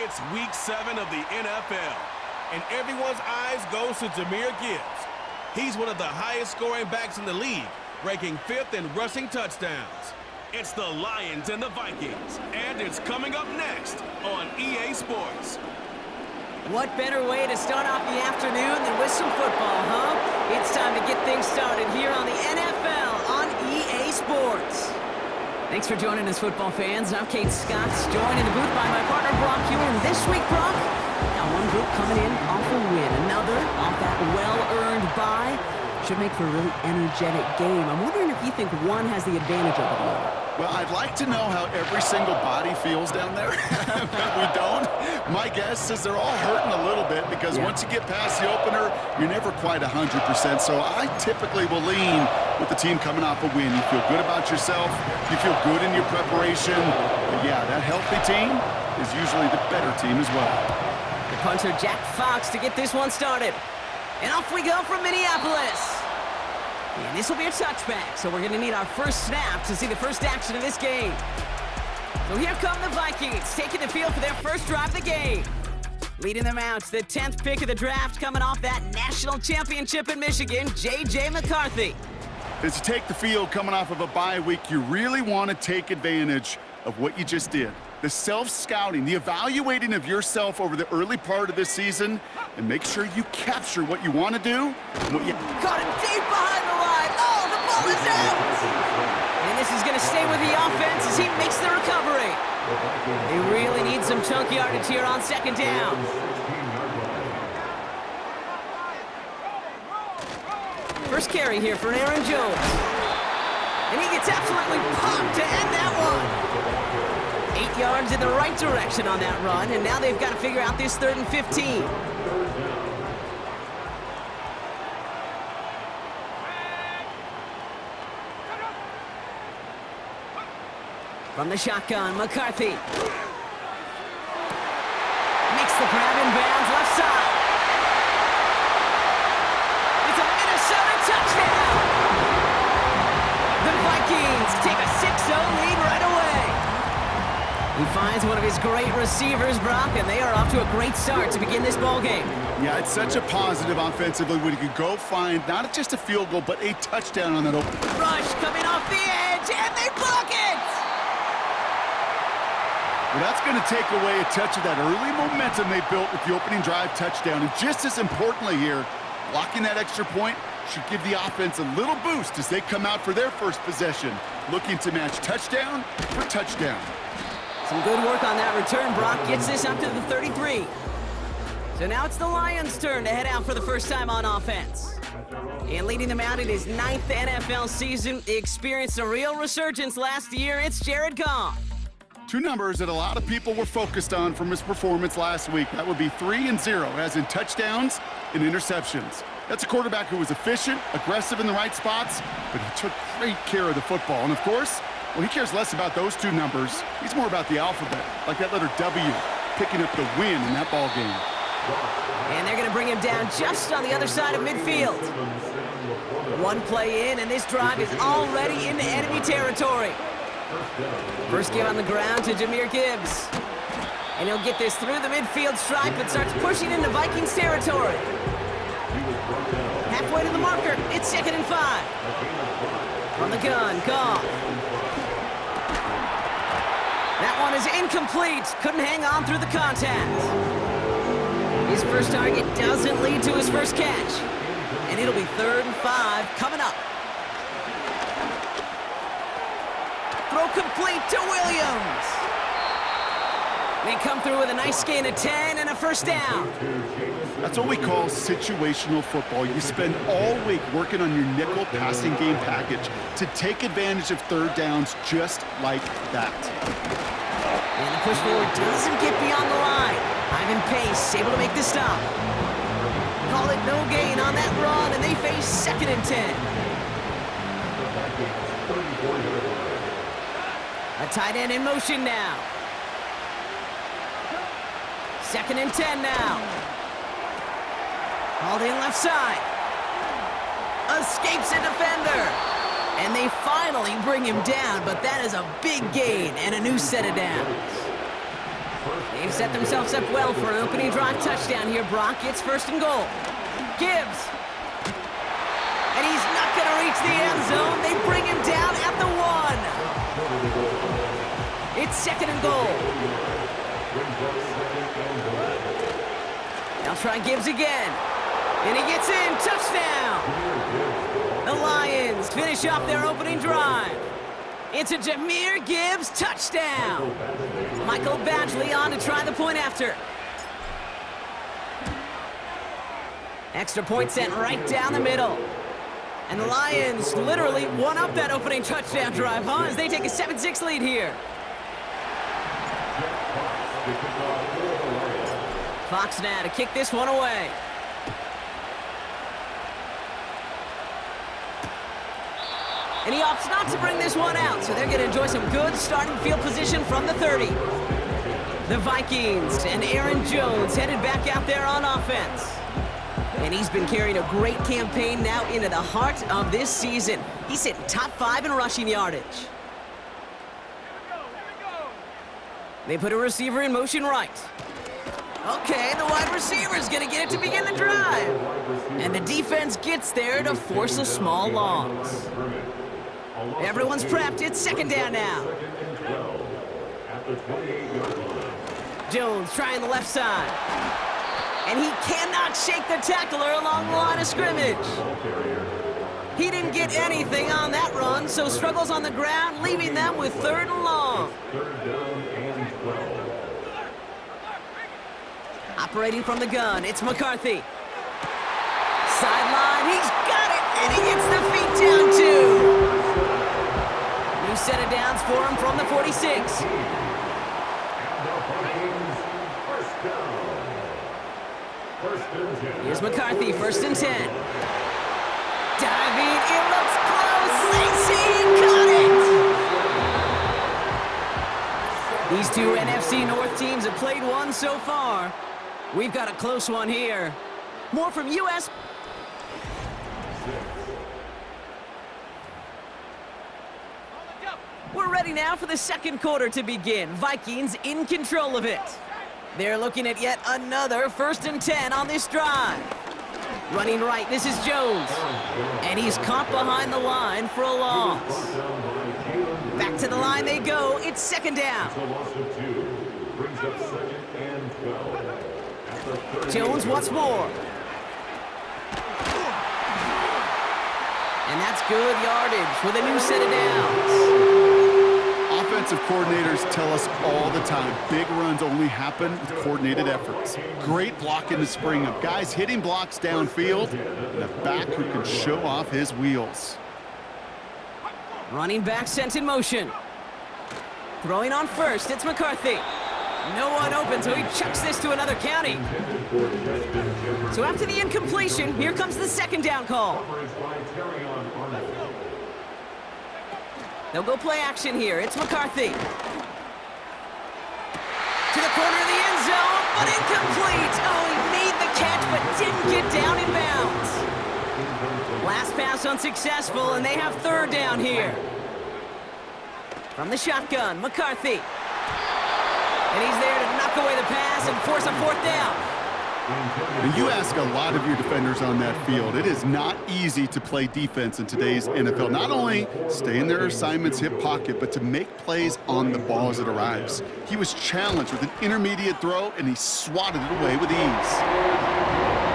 It's Week 7 of the NFL, and everyone's eyes goes to Jahmyr Gibbs. He's one of the highest-scoring backs in the league, ranking 5th in rushing touchdowns. It's the Lions and the Vikings, and it's coming up next on EA Sports. What better way to start off the afternoon than with some football, huh? It's time to get things started here on the NFL on EA Sports. Thanks for joining us, football fans. I'm Kate Scott, joined in the booth by my partner, Brock Hewer. And this week, Brock, got one group coming in off a win, another off that well-earned bye. Should make for a really energetic game. I'm wondering if you think one has the advantage over the other. Well, I'd like to know how every single body feels down there. We don't. My guess is they're all hurting a little bit because once you get past the opener, you're never quite 100%. So I typically will lean with the team coming off a win. You feel good about yourself. You feel good in your preparation. But yeah, that healthy team is usually the better team as well. The punter, Jack Fox, to get this one started. And off we go from Minneapolis. And this will be a touchback, so we're going to need our first snap to see the first action of this game. So here come the Vikings, taking the field for their first drive of the game. Leading them out, the 10th pick of the draft, coming off that national championship in Michigan, J.J. McCarthy. As you take the field coming off of a bye week, you really want to take advantage of what you just did. The self-scouting, the evaluating of yourself over the early part of this season, and make sure you capture what you want to do. What you Caught him deep behind the line. Oh, the ball is out! And this is going to stay with the offense as he makes the recovery. They really need some chunk yardage here on second down. First carry here for Aaron Jones. And he gets absolutely pumped to end that one. 8 yards in the right direction on that run, and now they've got to figure out this 3rd and 15. From the shotgun, McCarthy. Makes the grab in bounds, left side. It's a Minnesota touchdown! The Vikings take a 6-0 lead right away. He finds one of his great receivers, Brock, and they are off to a great start to begin this ball game. Yeah, it's such a positive offensively when you can go find not just a field goal, but a touchdown on that open. Rush coming off the edge, and they block it! Well, that's going to take away a touch of that early momentum they built with the opening drive touchdown. And just as importantly here, blocking that extra point should give the offense a little boost as they come out for their first possession, looking to match touchdown for touchdown. Some good work on that return. Brock gets this up to the 33. So now it's the Lions' turn to head out for the first time on offense. And leading them out in his 9th NFL season, he experienced a real resurgence last year. It's Jared Goff. Two numbers that a lot of people were focused on from his performance last week. That would be 3 and 0, as in touchdowns and interceptions. That's a quarterback who was efficient, aggressive in the right spots, but he took great care of the football. And of course, well, he cares less about those two numbers. He's more about the alphabet, like that letter W, picking up the win in that ball game. And they're going to bring him down just on the other side of midfield. One play in, and this drive is already into enemy territory. First give on the ground to Jahmyr Gibbs. And he'll get this through the midfield stripe and starts pushing into Vikings territory. Halfway to the marker, it's 2nd and 5. From the gun, Goff. That one is incomplete. Couldn't hang on through the contact. His first target doesn't lead to his first catch. And it'll be 3rd and 5 coming up. Throw complete to Williams. They come through with a nice gain of 10 and a first down. That's what we call situational football. You spend all week working on your nickel passing game package to take advantage of 3rd downs just like that. And the push forward doesn't get beyond the line. Ivan Pace able to make the stop. Call it no gain on that run, and they face 2nd and 10. A tight end in motion now. 2nd and 10 now. Hauled in left side. Escapes a defender. And they finally bring him down, but that is a big gain and a new set of downs. They've set themselves up well for an opening drive touchdown here, Brock. It's 1st and goal. Gibbs. And he's not going to reach the end zone. They bring him down at the 1. It's 2nd and goal. They'll try Gibbs again. And he gets in. Touchdown. The Lions finish off their opening drive. It's a Jahmyr Gibbs touchdown. Michael Badgley on to try the point after. Extra point sent right down the middle. And the Lions literally won up that opening touchdown drive, huh? As they take a 7-6 lead here. Fox now to kick this one away. And he opts not to bring this one out, so they're going to enjoy some good starting field position from the 30. The Vikings and Aaron Jones headed back out there on offense. And he's been carrying a great campaign now into the heart of this season. He's hitting top 5 in rushing yardage. They put a receiver in motion right. Okay, the wide receiver's going to get it to begin the drive. And the defense gets there to force a small loss. Everyone's prepped. It's 2nd down now. Jones trying the left side. And he cannot shake the tackler along the line of scrimmage. He didn't get anything on that run, so struggles on the ground, leaving them with 3rd and long. Operating from the gun, it's McCarthy. Sideline, he's got it, and he gets the feet down too. New set of downs for him from the 46. Here's McCarthy, 1st and 10. Diving, it looks close. They see he caught it. These two NFC North teams have played one so far. We've got a close one here. More from U.S. We're ready now for the 2nd quarter to begin. Vikings in control of it. They're looking at yet another 1st and 10 on this drive. Running right, this is Jones. And he's caught behind the line for a loss. Back to the line they go. It's 2nd down. Jones once more. And that's good yardage with a new set of downs. Offensive coordinators tell us all the time, big runs only happen with coordinated efforts. Great blocking to spring up. Guys hitting blocks downfield, and a back who can show off his wheels. Running back sent in motion. Throwing on first, it's McCarthy. No one open, so he chucks this to another county. So after the incompletion, here comes the 2nd down call. They'll go play action here. It's McCarthy. To the corner of the end zone, but incomplete. Oh, he made the catch, but didn't get down in bounds. Last pass unsuccessful, and they have 3rd down here. From the shotgun, McCarthy. And he's there to knock away the pass and force a 4th down. And you ask a lot of your defenders on that field. It is not easy to play defense in today's NFL. Not only stay in their assignment's hip pocket, but to make plays on the ball as it arrives. He was challenged with an intermediate throw, and he swatted it away with ease.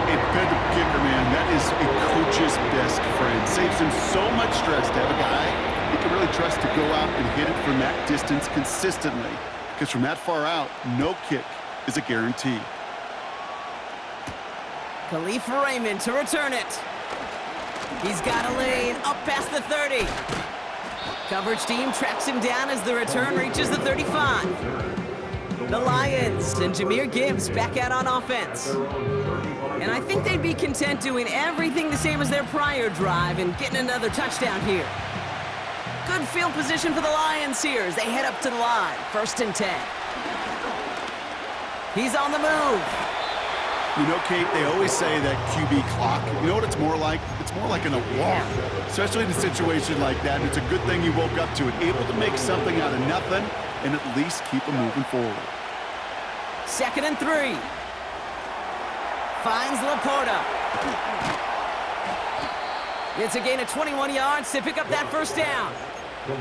A dependable kicker, man, that is a coach's best friend. Saves him so much stress to have a guy he can really trust to go out and hit it from that distance consistently. Because from that far out, no kick is a guarantee. Khalif Raymond to return it. He's got a lane up past the 30. Coverage team tracks him down as the return reaches the 35. The Lions and Jahmyr Gibbs back out on offense. And I think they'd be content doing everything the same as their prior drive and getting another touchdown here. Good field position for the Lions here as they head up to the line. 1st and 10. He's on the move. You know, Kate, they always say that QB clock. You know what it's more like? It's more like an alarm, especially in a situation like that. And it's a good thing you woke up to it, able to make something out of nothing and at least keep them moving forward. 2nd and 3. Finds Laporta. It's a gain of 21 yards to pick up that first down.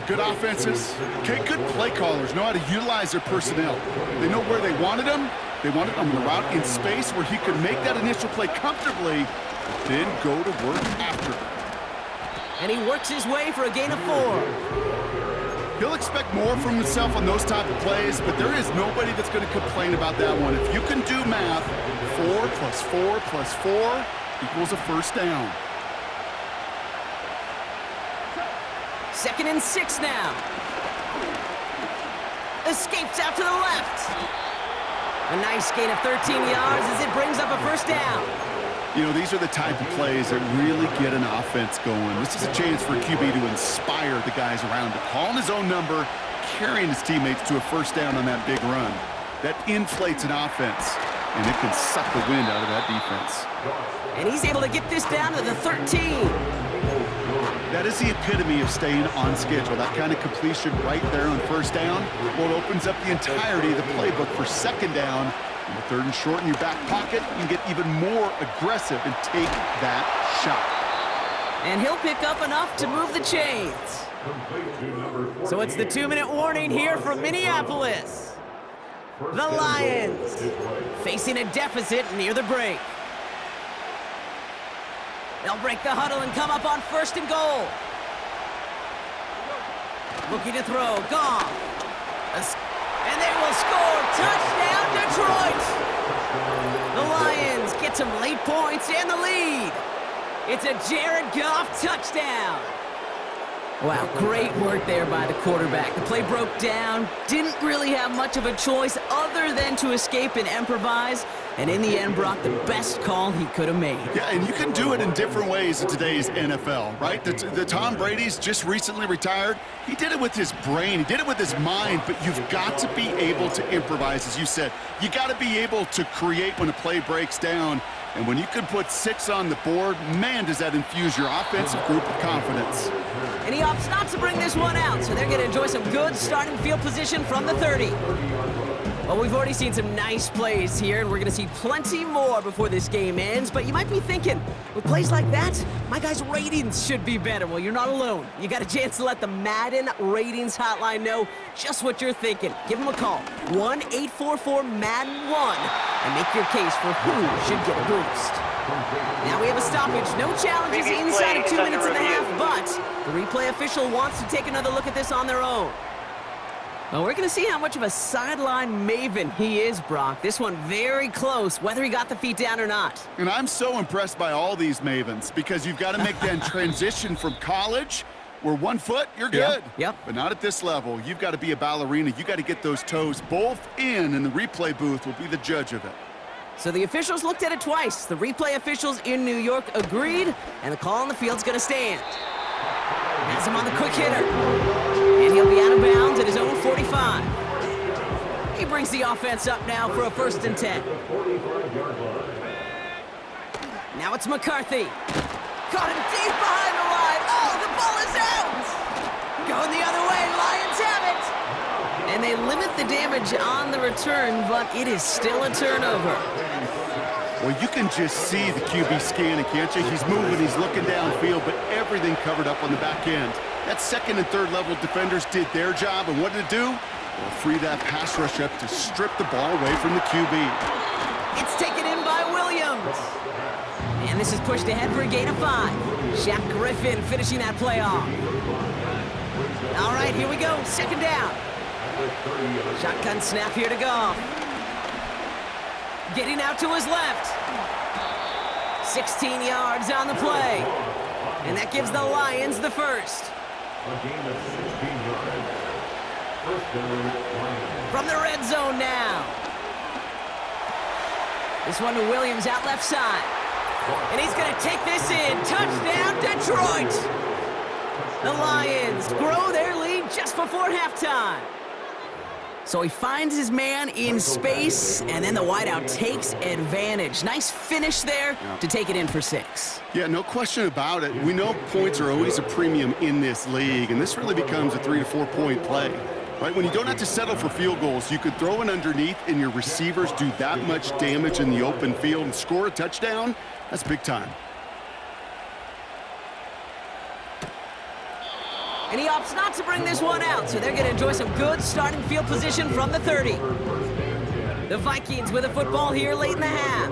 Good offenses. Okay, good play callers know how to utilize their personnel. They know where they wanted them. They wanted him on the route in space where he could make that initial play comfortably, then go to work after. And he works his way for a gain of 4. He'll expect more from himself on those type of plays, but there is nobody that's going to complain about that one. If you can do math, 4 plus 4 plus 4 equals a first down. 2nd and 6 now. Escapes out to the left. A nice gain of 13 yards as it brings up a first down. You know, these are the type of plays that really get an offense going. This is a chance for a QB to inspire the guys around him. Calling his own number, carrying his teammates to a first down on that big run. That inflates an offense, and it can suck the wind out of that defense. And he's able to get this down to the 13. That is the epitome of staying on schedule. That kind of completion right there on first down, well, it opens up the entirety of the playbook for second down. In the 3rd and short in your back pocket, you can get even more aggressive and take that shot. And he'll pick up enough to move the chains. So it's the 2-minute warning here from Minneapolis. The Lions facing a deficit near the break. They'll break the huddle and come up on 1st and goal. Looking to throw, Goff. And they will score. Touchdown, Detroit! The Lions get some late points and the lead. It's a Jared Goff touchdown. Wow, great work there by the quarterback. The play broke down, didn't really have much of a choice other than to escape and improvise, and in the end brought the best call he could have made. Yeah, and you can do it in different ways in today's NFL, right? The Tom Brady's just recently retired. He did it with his brain. He did it with his mind, but you've got to be able to improvise, as you said. You got to be able to create when a play breaks down. And when you can put 6 on the board, man, does that infuse your offensive group with confidence. And he opts not to bring this one out, so they're going to enjoy some good starting field position from the 30. Well, we've already seen some nice plays here, and we're going to see plenty more before this game ends. But you might be thinking, with plays like that, my guys' ratings should be better. Well, you're not alone. You got a chance to let the Madden ratings hotline know just what you're thinking. Give them a call, 1-844-MADDEN-1, and make your case for who should get a boost. Now we have a stoppage. No challenges inside of 2 minutes and a half, but the replay official wants to take another look at this on their own. Well, we're going to see how much of a sideline maven he is, Brock. This one very close, whether he got the feet down or not. And I'm so impressed by all these mavens because you've got to make that transition from college where 1 foot, you're good. Yep. But not at this level. You've got to be a ballerina. You got to get those toes both in, and the replay booth will be the judge of it. So the officials looked at it twice. The replay officials in New York agreed, and the call on the field's going to stand. Has him on the quick hitter. And he'll be out of bounds at his own 45. He brings the offense up now for a 1st and 10. Now it's McCarthy. Caught him deep behind the line. Oh, the ball is out! Going the other way, Lions have it! And they limit the damage on the return, but it is still a turnover. Well, you can just see the QB scanning, can't you? He's moving, he's looking downfield, but everything covered up on the back end. That 2nd and 3rd level defenders did their job, and what did it do? Well, free that pass rush up to strip the ball away from the QB. It's taken in by Williams. And this is pushed ahead for a gain of 5. Shaq Griffin finishing that play off. All right, here we go, 2nd down. Shotgun snap here to Goff. Getting out to his left. 16 yards on the play. And that gives the Lions the first. From the red zone now. This one to Williams out left side. And he's going to take this in. Touchdown, Detroit! The Lions grow their lead just before halftime. So he finds his man in space, and then the wideout takes advantage. Nice finish there to take it in for 6. Yeah, no question about it. We know points are always a premium in this league, and this really becomes a 3 to 4 point play. Right, when you don't have to settle for field goals, you could throw it underneath and your receivers do that much damage in the open field and score a touchdown. That's big time. And he opts not to bring this one out, so they're going to enjoy some good starting field position from the 30. The Vikings with a football here late in the half.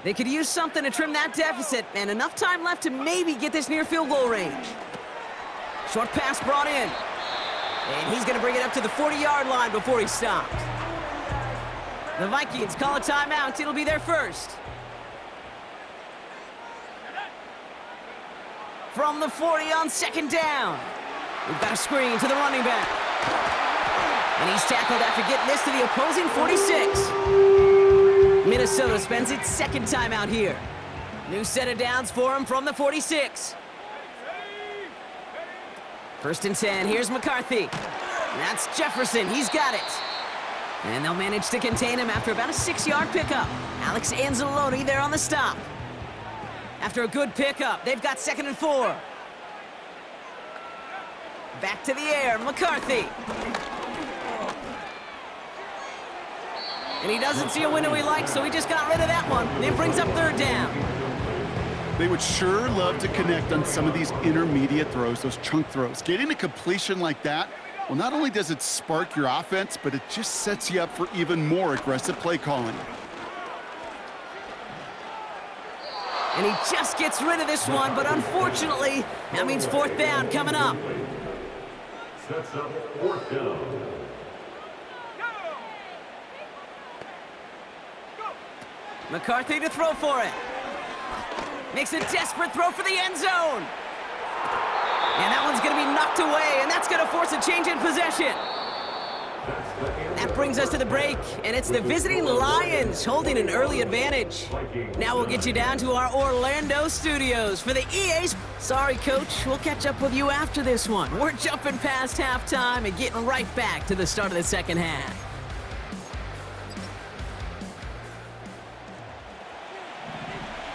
They could use something to trim that deficit, and enough time left to maybe get this near field goal range. Short pass brought in. And he's going to bring it up to the 40-yard line before he stopped. The Vikings call a timeout. It'll be their first. From the 40 on second down. We've got a screen to the running back. And he's tackled after getting this to the opposing 46. Minnesota spends its second timeout here. New set of downs for him from the 46. First and 10, here's McCarthy. That's Jefferson, he's got it. And they'll manage to contain him after about a 6-yard pickup. Alex Anzalone there on the stop. After a good pickup, they've got 2nd and 4. Back to the air, McCarthy. And he doesn't see a window he likes, so he just got rid of that one. It brings up 3rd down. They would sure love to connect on some of these intermediate throws, those chunk throws. Getting a completion like that, well, not only does it spark your offense, but it just sets you up for even more aggressive play calling. And he just gets rid of this one, but unfortunately, that means 4th down coming up. Sets up 4th down. McCarthy to throw for it. Makes a desperate throw for the end zone. And that one's going to be knocked away, and that's going to force a change in possession. That brings us to the break, and it's the visiting Lions holding an early advantage. Now we'll get you down to our Orlando studios for the EA. Sorry, Coach. We'll catch up with you after this one. We're jumping past halftime and getting right back to the start of the second half.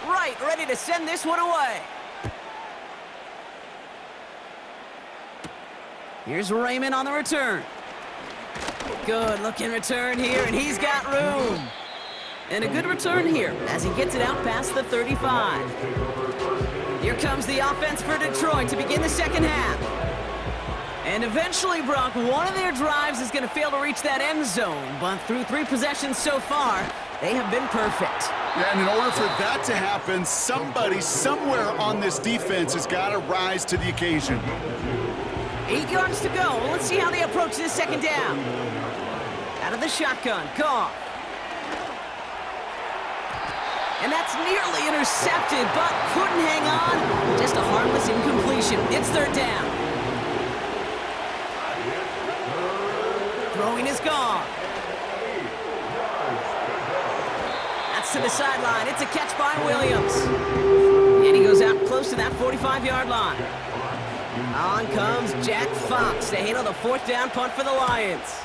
Right, ready to send this one away. Here's Raymond on the return. Good looking return here, and he's got room. And a good return here as he gets it out past the 35. Here comes the offense for Detroit to begin the second half. And eventually, Brock, one of their drives is going to fail to reach that end zone, but through 3 possessions so far, they have been perfect. Yeah, and in order for that to happen, somebody somewhere on this defense has got to rise to the occasion. 8 yards to go. Let's see how they approach this second down. Out of the shotgun, Goff. And that's nearly intercepted, but couldn't hang on. Just a harmless incompletion. It's 3rd down. Throwing is Goff. That's to the sideline. It's a catch by Williams. And he goes out close to that 45-yard line. On comes Jack Fox to handle the 4th down punt for the Lions.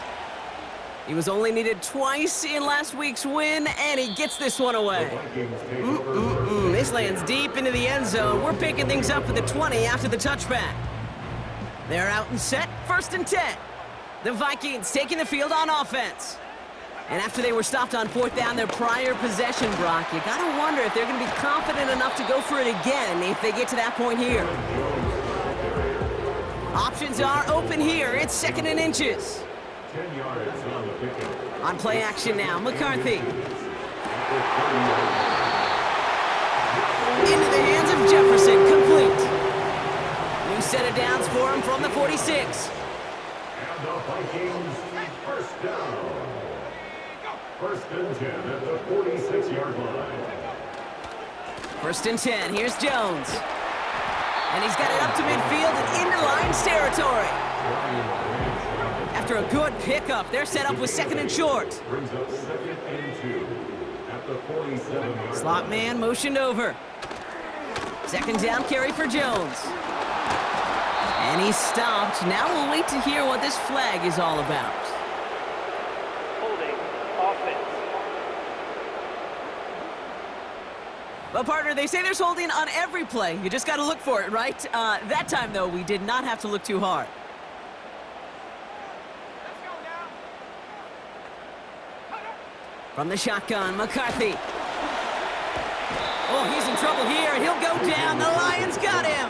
He was only needed twice in last week's win, and he gets this one away. This lands deep into the end zone. We're picking things up at the 20 after the touchback. They're out and set, 1st and 10. The Vikings taking the field on offense. And after they were stopped on 4th down their prior possession, Brock, you gotta wonder if they're gonna be confident enough to go for it again if they get to that point here. Options are open here. It's 2nd and inches. 10 yards on the pickup. On play action now, McCarthy. Into the hands of Jefferson, complete. New set of downs for him from the 46. And the Vikings, 1st down. 1st and 10 at the 46-yard line. 1st and 10, here's Jones. And he's got it up to midfield and into Lions territory. After a good pickup, they're set up with 2nd and short. Brings up 2nd and 2 at the 47. Slot man motioned over. 2nd down carry for Jones. And he's stopped. Now we'll wait to hear what this flag is all about. Holding offense. Well, partner, they say there's holding on every play. You just got to look for it, right? That time, though, we did not have to look too hard. From the shotgun, McCarthy. Oh, he's in trouble here. He'll go down. The Lions got him.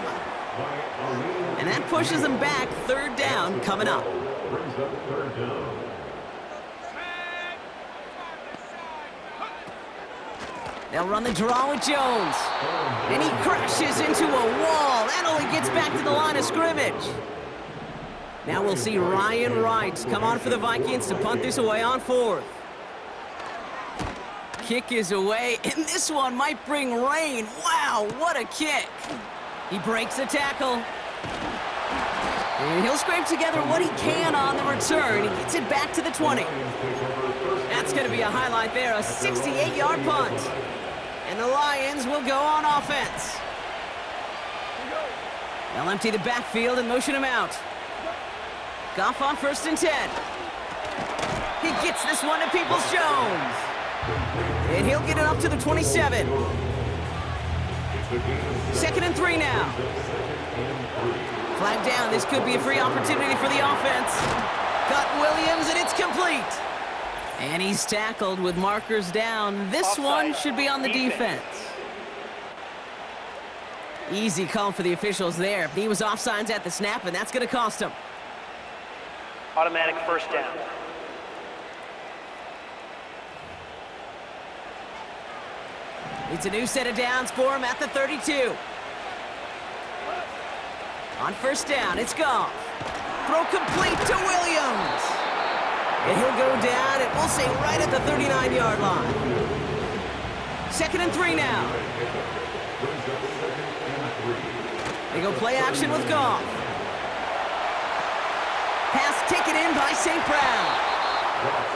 And that pushes them back. Third down coming up. Brings up third down. They'll run the draw with Jones. And he crashes into a wall. That only gets back to the line of scrimmage. Now we'll see Ryan Wright come on for the Vikings to punt this away on fourth. Kick is away, and this one might bring rain. Wow, what a kick. He breaks the tackle. And he'll scrape together what he can on the return. He gets it back to the 20. That's going to be a highlight there, a 68-yard punt. And the Lions will go on offense. They'll empty the backfield and motion him out. Goff on 1st and 10. He gets this one to Peoples-Jones. And he'll get it up to the 27. 2nd and 3 now. Flag down. This could be a free opportunity for the offense. Got Williams, and it's complete. And he's tackled with markers down. This one should be on the defense. Easy call for the officials there. He was offsides at the snap, and that's going to cost him. Automatic first down. It's a new set of downs for him at the 32. On 1st down, it's Goff. Throw complete to Williams. And he'll go down, and we'll say right at the 39-yard line. 2nd and 3 now. They go play action with Goff. Pass taken in by St. Brown.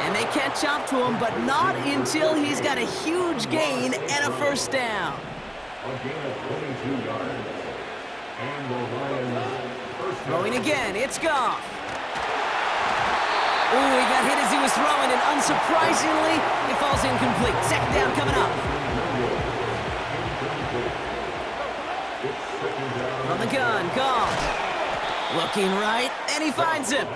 And they catch up to him, but not until he's got a huge gain and a 1st down. A gain of 22 yards. And the Lions first down. Throwing again, it's Goff. Ooh, he got hit as he was throwing, and unsurprisingly, it falls incomplete. 2nd down coming up. From the gun, Goff. Looking right, and he finds him.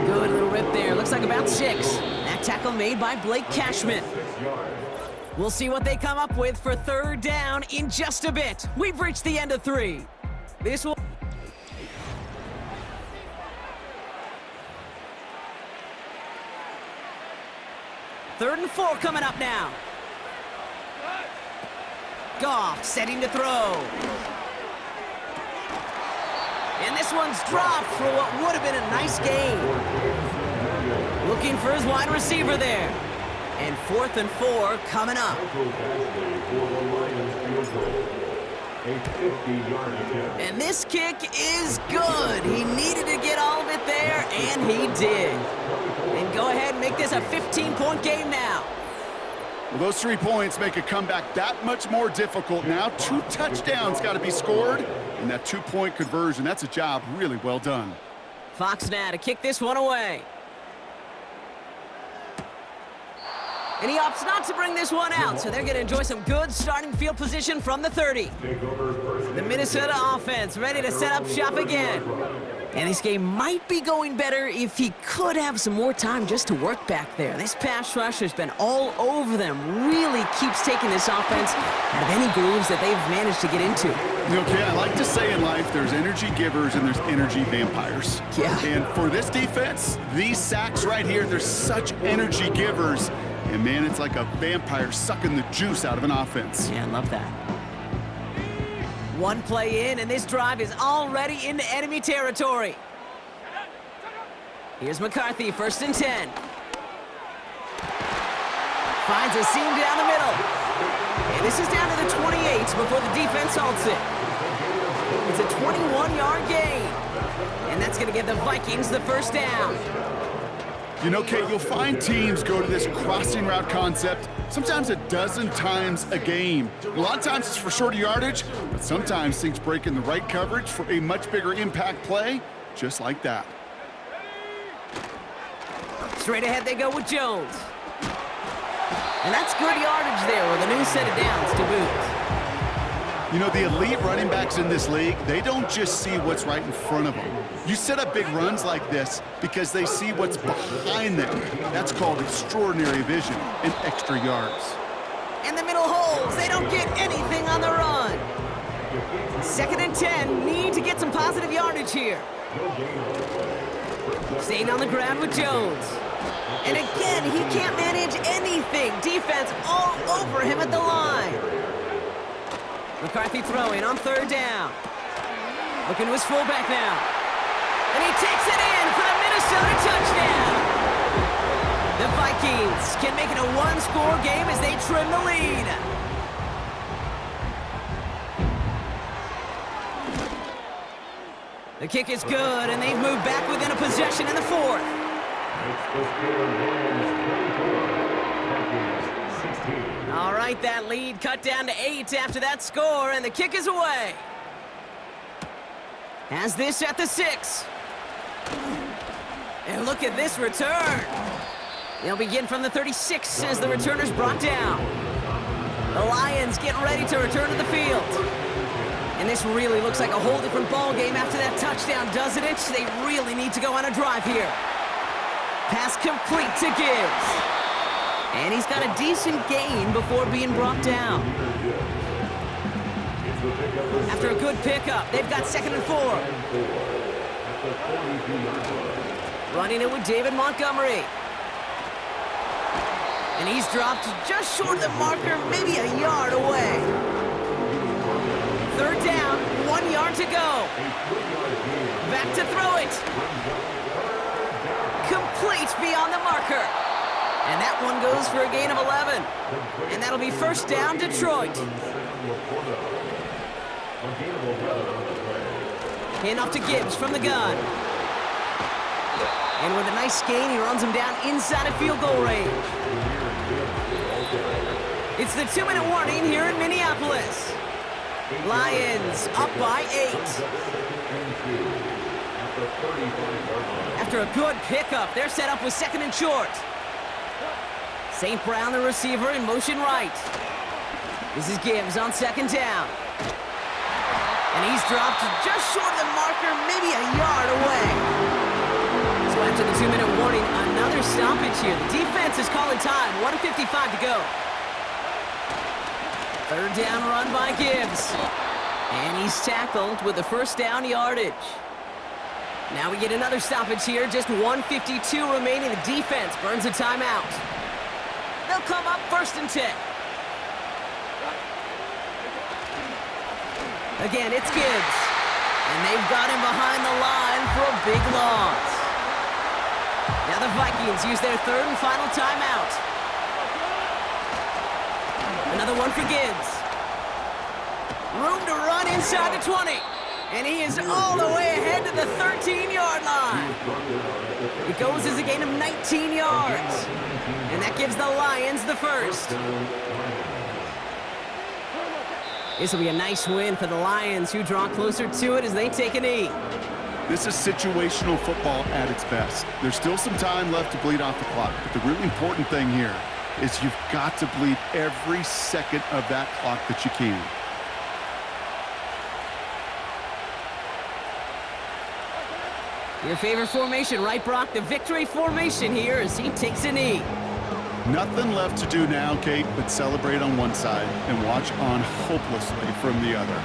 Good little rip there. Looks like about 6. That tackle made by Blake Cashman. We'll see what they come up with for 3rd down in just a bit. We've reached the end of 3. This will... Third and 4 coming up now. Goff setting to throw. And this one's dropped for what would have been a nice gain. Looking for his wide receiver there. And 4th and 4 coming up. And this kick is good. He needed to get all of it there, and he did. And go ahead and make this a 15-point game now. Well, those 3 points make a comeback that much more difficult now. 2 touchdowns got to be scored, and that 2-point conversion, that's a job really well done. Fox now to kick this one away. And he opts not to bring this one out, so they're going to enjoy some good starting field position from the 30. The Minnesota offense ready to set up shop again. And this game might be going better if he could have some more time just to work back there. This pass rush has been all over them. Really keeps taking this offense out of any grooves that they've managed to get into. Okay, I like to say in life there's energy givers and there's energy vampires. Yeah. And for this defense, these sacks right here, they're such energy givers. And man, it's like a vampire sucking the juice out of an offense. Yeah, I love that. One play in, and this drive is already into enemy territory. Here's McCarthy, 1st and 10. Finds a seam down the middle. And this is down to the 28 before the defense halts it. It's a 21-yard gain. And that's going to give the Vikings the 1st down. You know, Kate, you'll find teams go to this crossing route concept sometimes a dozen times a game. A lot of times it's for shorter yardage, but sometimes things break in the right coverage for a much bigger impact play, just like that. Straight ahead they go with Jones. And that's good yardage there with a new set of downs to boot. You know, the elite running backs in this league, they don't just see what's right in front of them. You set up big runs like this because they see what's behind them. That's called extraordinary vision and extra yards. In the middle holes, they don't get anything on the run. 2nd and 10, need to get some positive yardage here. Staying on the ground with Jones. And again, he can't manage anything. Defense all over him at the line. McCarthy throwing on 3rd down. Looking to his fullback now. And he takes it in for the Minnesota touchdown. The Vikings can make it a one-score game as they trim the lead. The kick is good, and they've moved back within a possession in the 4th. All right, that lead cut down to 8 after that score, and the kick is away. Has this at the 6. And look at this return. They'll begin from the 36 as the returner's brought down. The Lions getting ready to return to the field. And this really looks like a whole different ball game after that touchdown, doesn't it? They really need to go on a drive here. Pass complete to Gibbs. And he's got a decent gain before being brought down. After a good pickup, they've got 2nd and 4. Running it with David Montgomery. And he's dropped just short of the marker, maybe a yard away. 3rd down, 1 yard to go. Back to throw it. Complete beyond the marker. And that one goes for a gain of 11. And that'll be 1st down, Detroit. Hand off to Gibbs from the gun. And with a nice gain, he runs him down inside of field goal range. It's the 2-minute warning here in Minneapolis. Lions up by 8. After a good pickup, they're set up with 2nd and short. St. Brown, the receiver, in motion right. This is Gibbs on 2nd down. And he's dropped just short of the marker, maybe a yard away. So after the 2-minute warning, another stoppage here. The defense is calling time, 1:55 to go. 3rd down run by Gibbs. And he's tackled with the 1st down yardage. Now we get another stoppage here, just 1:52 remaining. The defense burns a timeout. They'll come up 1st and 10. Again, it's Gibbs. And they've got him behind the line for a big loss. Now the Vikings use their 3rd and final timeout. Another one for Gibbs. Room to run inside the 20. And he is all the way ahead to the 13-yard line. It goes as a gain of 19 yards. And that gives the Lions the 1st. This will be a nice win for the Lions, who draw closer to it as they take a knee. This is situational football at its best. There's still some time left to bleed off the clock, but the really important thing here is you've got to bleed every second of that clock that you can. Your favorite formation, right, Brock? The victory formation here as he takes a knee. Nothing left to do now, Kate, but celebrate on one side and watch on hopelessly from the other.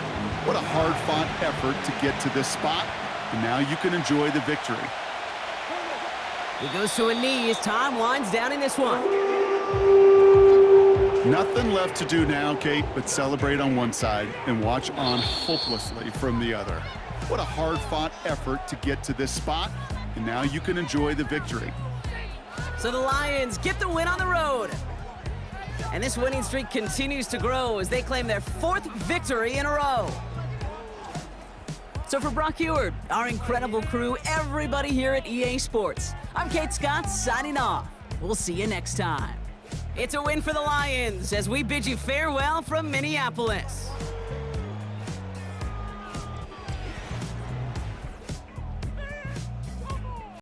What a hard-fought effort to get to this spot, and now you can enjoy the victory. He goes to a knee as time winds down in this one. Nothing left to do now, Kate, but celebrate on one side and watch on hopelessly from the other. What a hard-fought effort to get to this spot, and now you can enjoy the victory. So the Lions get the win on the road. And this winning streak continues to grow as they claim their 4th victory in a row. So for Brock Ewart, our incredible crew, everybody here at EA Sports, I'm Kate Scott signing off. We'll see you next time. It's a win for the Lions as we bid you farewell from Minneapolis.